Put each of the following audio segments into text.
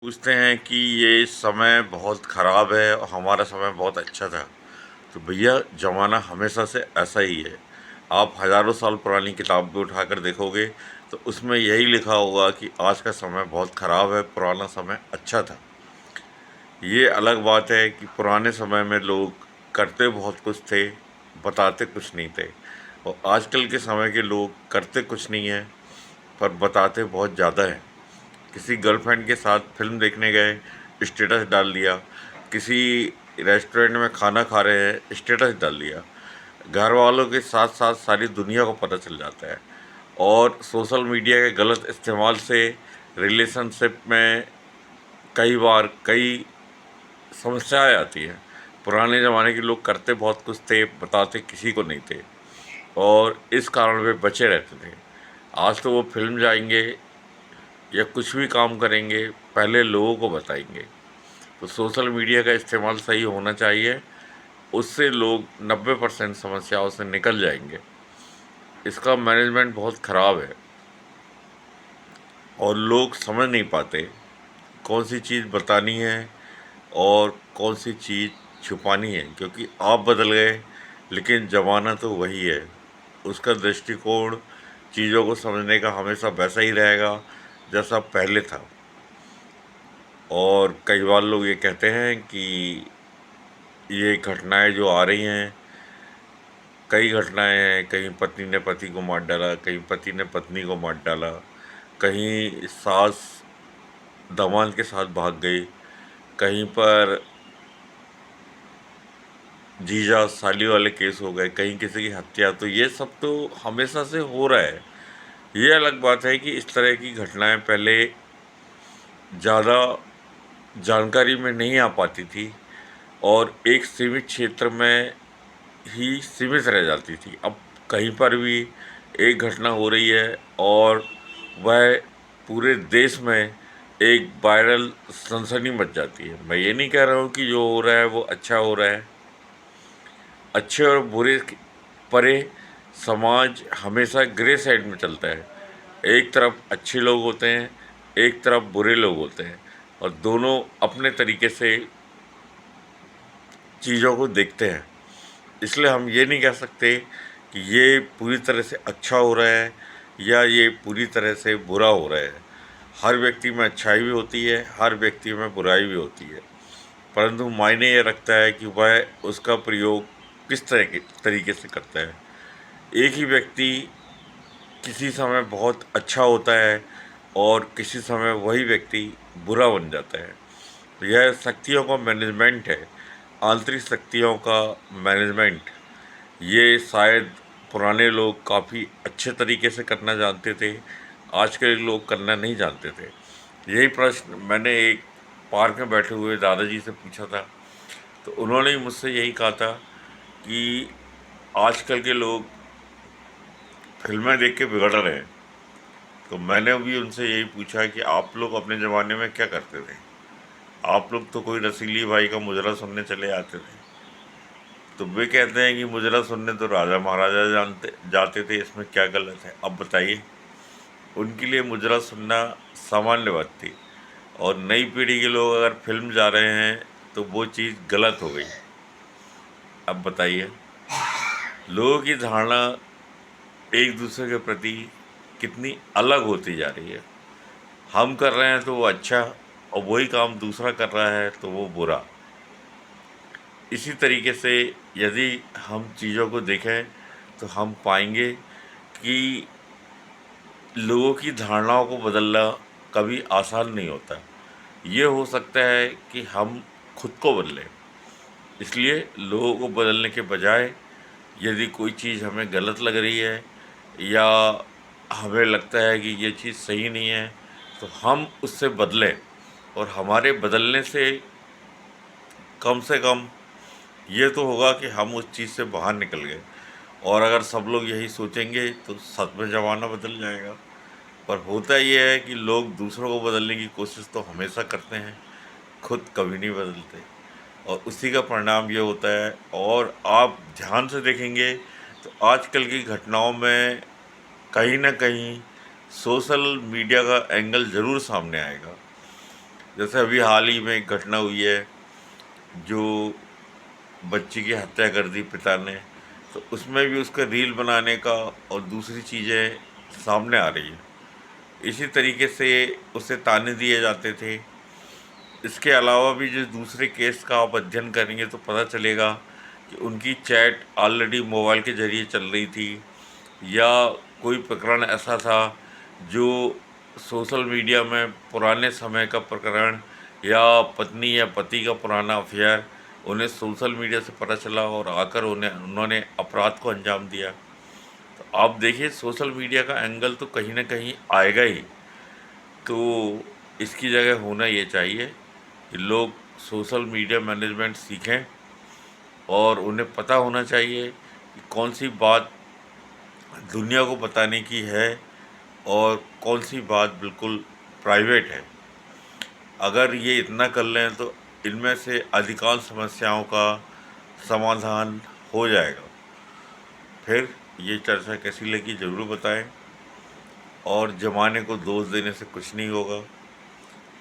पूछते हैं कि ये समय बहुत ख़राब है और हमारा समय बहुत अच्छा था। तो भैया, ज़माना हमेशा से ऐसा ही है। आप हज़ारों साल पुरानी किताब भी उठाकर देखोगे तो उसमें यही लिखा होगा कि आज का समय बहुत ख़राब है, पुराना समय अच्छा था। ये अलग बात है कि पुराने समय में लोग करते बहुत कुछ थे, बताते कुछ नहीं थे। और आजकल के समय के लोग करते कुछ नहीं हैं, पर बताते बहुत ज़्यादा हैं। किसी गर्लफ्रेंड के साथ फिल्म देखने गए, स्टेटस डाल दिया। किसी रेस्टोरेंट में खाना खा रहे हैं, स्टेटस डाल दिया। घर वालों के साथ साथ सारी दुनिया को पता चल जाता है। और सोशल मीडिया के गलत इस्तेमाल से रिलेशनशिप में कई बार कई समस्याएं आती हैं। पुराने ज़माने के लोग करते बहुत कुछ थे, बताते किसी को नहीं थे, और इस कारण वे बचे रहते थे। आज तो वो फिल्म जाएंगे या कुछ भी काम करेंगे, पहले लोगों को बताएंगे। तो सोशल मीडिया का इस्तेमाल सही होना चाहिए, उससे लोग 90% समस्याओं से निकल जाएंगे। इसका मैनेजमेंट बहुत ख़राब है और लोग समझ नहीं पाते कौन सी चीज़ बतानी है और कौन सी चीज़ छुपानी है, क्योंकि आप बदल गए लेकिन ज़माना तो वही है। उसका दृष्टिकोण चीज़ों को समझने का हमेशा वैसा ही रहेगा जैसा पहले था। और कई बार लोग ये कहते हैं कि ये घटनाएं जो आ रही हैं, कई घटनाएं हैं, कहीं पत्नी ने पति को मार डाला, कहीं पति ने पत्नी को मार डाला, कहीं सास दामाद के साथ भाग गई, कहीं पर जीजा साली वाले केस हो गए, कहीं किसी की हत्या। तो ये सब तो हमेशा से हो रहा है। ये अलग बात है कि इस तरह की घटनाएं पहले ज़्यादा जानकारी में नहीं आ पाती थी और एक सीमित क्षेत्र में ही सीमित रह जाती थी। अब कहीं पर भी एक घटना हो रही है और वह पूरे देश में एक वायरल सनसनी मच जाती है। मैं ये नहीं कह रहा हूँ कि जो हो रहा है वो अच्छा हो रहा है। अच्छे और बुरे परे समाज हमेशा ग्रे साइड में चलता है। एक तरफ अच्छे लोग होते हैं, एक तरफ बुरे लोग होते हैं, और दोनों अपने तरीके से चीज़ों को देखते हैं। इसलिए हम ये नहीं कह सकते कि ये पूरी तरह से अच्छा हो रहा है या ये पूरी तरह से बुरा हो रहा है। हर व्यक्ति में अच्छाई भी होती है, हर व्यक्ति में बुराई भी होती है, परंतु मायने ये रखता है कि वह उसका प्रयोग किस तरह के तरीके से करता है। एक ही व्यक्ति किसी समय बहुत अच्छा होता है और किसी समय वही व्यक्ति बुरा बन जाता है। तो यह शक्तियों का मैनेजमेंट है, आंतरिक शक्तियों का मैनेजमेंट। ये शायद पुराने लोग काफ़ी अच्छे तरीके से करना जानते थे, आज के लोग करना नहीं जानते थे। यही प्रश्न मैंने एक पार्क में बैठे हुए दादाजी से पूछा था, तो उन्होंने ही मुझसे यही कहा था कि आजकल के लोग फिल्में देख के बिगड़ रहे हैं। तो मैंने भी उनसे यही पूछा कि आप लोग अपने ज़माने में क्या करते थे। आप लोग तो कोई रसीली भाई का मुजरा सुनने चले आते थे। तो वे कहते हैं कि मुजरा सुनने तो राजा महाराजा जानते जाते थे, इसमें क्या गलत है। अब बताइए, उनके लिए मुजरा सुनना सामान्य बात थी, और नई पीढ़ी के लोग अगर फिल्म जा रहे हैं तो वो चीज़ गलत हो गई। अब बताइए, लोगों की धारणा एक दूसरे के प्रति कितनी अलग होती जा रही है। हम कर रहे हैं तो वो अच्छा, और वही काम दूसरा कर रहा है तो वो बुरा। इसी तरीके से यदि हम चीज़ों को देखें तो हम पाएंगे कि लोगों की धारणाओं को बदलना कभी आसान नहीं होता। ये हो सकता है कि हम खुद को बदलें। इसलिए लोगों को बदलने के बजाय, यदि कोई चीज़ हमें गलत लग रही है या हमें लगता है कि ये चीज़ सही नहीं है, तो हम उससे बदलें। और हमारे बदलने से कम ये तो होगा कि हम उस चीज़ से बाहर निकल गए। और अगर सब लोग यही सोचेंगे तो सच में ज़माना बदल जाएगा। पर होता ये है कि लोग दूसरों को बदलने की कोशिश तो हमेशा करते हैं, खुद कभी नहीं बदलते, और उसी का परिणाम ये होता है। और आप ध्यान से देखेंगे तो आजकल की घटनाओं में कहीं ना कहीं सोशल मीडिया का एंगल ज़रूर सामने आएगा। जैसे अभी हाल ही में एक घटना हुई है, जो बच्ची की हत्या कर दी पिता ने, तो उसमें भी उसका रील बनाने का और दूसरी चीज़ें सामने आ रही हैं। इसी तरीके से उसे ताने दिए जाते थे। इसके अलावा भी जो दूसरे केस का आप अध्ययन करेंगे तो पता चलेगा कि उनकी चैट ऑलरेडी मोबाइल के ज़रिए चल रही थी, या कोई प्रकरण ऐसा था जो सोशल मीडिया में पुराने समय का प्रकरण, या पत्नी या पति का पुराना अफेयर उन्हें सोशल मीडिया से पता चला और आकर उन्होंने अपराध को अंजाम दिया। तो आप देखिए, सोशल मीडिया का एंगल तो कहीं ना कहीं आएगा ही। तो इसकी जगह होना ये चाहिए कि लोग सोशल मीडिया मैनेजमेंट सीखें, और उन्हें पता होना चाहिए कि कौन सी बात दुनिया को बताने की है और कौन सी बात बिल्कुल प्राइवेट है। अगर ये इतना कर लें तो इनमें से अधिकांश समस्याओं का समाधान हो जाएगा। फिर ये चर्चा कैसी लगी ज़रूर बताएं, और ज़माने को दोष देने से कुछ नहीं होगा।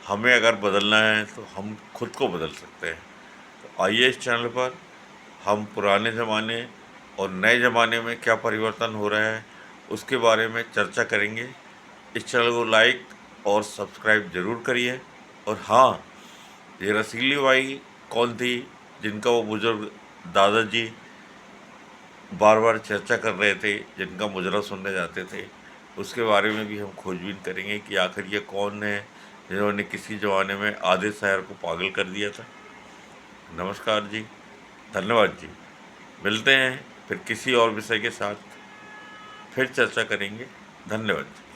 हमें अगर बदलना है तो हम खुद को बदल सकते हैं। तो आइए, इस चैनल पर हम पुराने ज़माने और नए ज़माने में क्या परिवर्तन हो रहा है उसके बारे में चर्चा करेंगे। इस चैनल को लाइक और सब्सक्राइब ज़रूर करिए। और हाँ, ये रसीली बाई कौन थी जिनका वो बुजुर्ग दादाजी बार बार चर्चा कर रहे थे, जिनका मुजरा सुनने जाते थे, उसके बारे में भी हम खोजबीन करेंगे कि आखिर ये कौन है जिन्होंने किसी ज़माने में आधे शहर को पागल कर दिया था। नमस्कार जी, धन्यवाद जी। मिलते हैं फिर किसी और विषय के साथ, फिर चर्चा करेंगे। धन्यवाद जी।